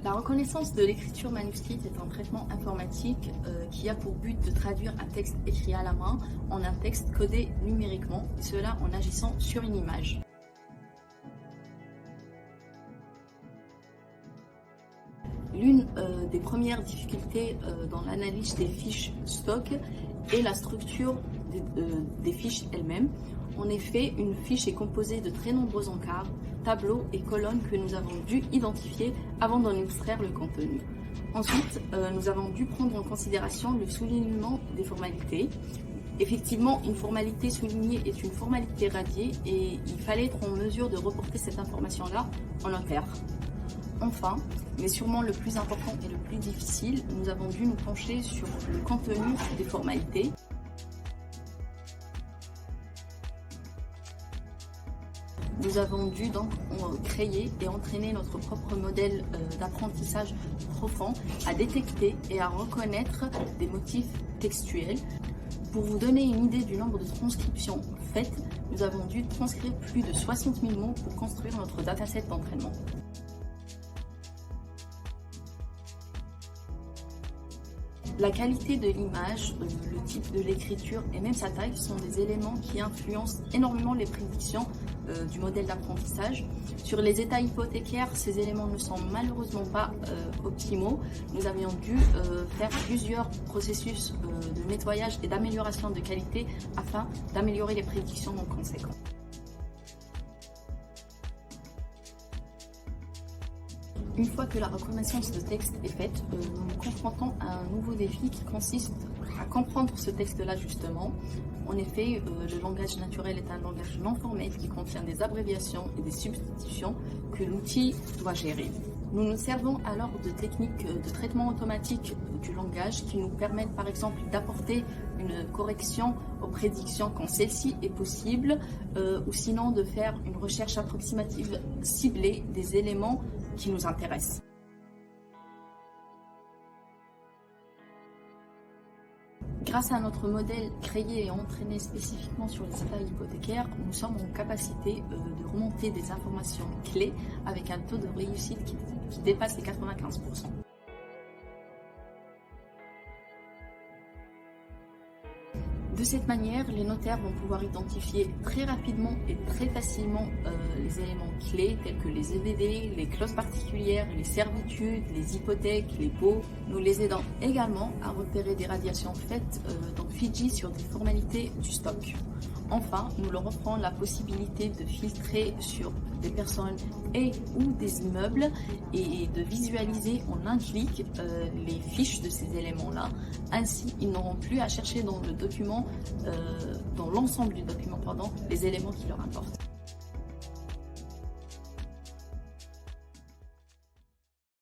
La reconnaissance de l'écriture manuscrite est un traitement informatique qui a pour but de traduire un texte écrit à la main en un texte codé numériquement, et cela en agissant sur une image. L'une des premières difficultés dans l'analyse des fiches stock est la structure des fiches elles-mêmes. En effet, une fiche est composée de très nombreux encarts, tableaux et colonnes que nous avons dû identifier avant d'en extraire le contenu. Ensuite, nous avons dû prendre en considération le soulignement des formalités. Effectivement, une formalité soulignée est une formalité radiée et il fallait être en mesure de reporter cette information-là en inter. Enfin, mais sûrement le plus important et le plus difficile, nous avons dû nous pencher sur le contenu des formalités. Nous avons dû donc créer et entraîner notre propre modèle d'apprentissage profond à détecter et à reconnaître des motifs textuels. Pour vous donner une idée du nombre de transcriptions faites, nous avons dû transcrire plus de 60 000 mots pour construire notre dataset d'entraînement. La qualité de l'image, le type de l'écriture et même sa taille sont des éléments qui influencent énormément les prédictions du modèle d'apprentissage. Sur les états hypothécaires, ces éléments ne sont malheureusement pas optimaux. Nous avions dû faire plusieurs processus de nettoyage et d'amélioration de qualité afin d'améliorer les prédictions en conséquence. Une fois que la reconnaissance de texte est faite, nous nous confrontons à un nouveau défi qui consiste à comprendre ce texte-là justement. En effet, le langage naturel est un langage non formel qui contient des abréviations et des substitutions que l'outil doit gérer. Nous nous servons alors de techniques de traitement automatique du langage qui nous permettent par exemple d'apporter une correction aux prédictions quand celle-ci est possible ou sinon de faire une recherche approximative ciblée des éléments qui nous intéressent. Grâce à notre modèle créé et entraîné spécifiquement sur les états hypothécaires, nous sommes en capacité de remonter des informations clés avec un taux de réussite qui dépasse les 95%. De cette manière, les notaires vont pouvoir identifier très rapidement et très facilement les éléments clés tels que les EVD, les clauses particulières, les servitudes, les hypothèques, les baux. Nous les aidons également à repérer des radiations faites dans Fidji sur des formalités du stock. Enfin, nous leur offrons la possibilité de filtrer sur des personnes et ou des immeubles et de visualiser en un clic les fiches de ces éléments-là. Ainsi, ils n'auront plus à chercher dans le document, dans l'ensemble du document, les éléments qui leur importent.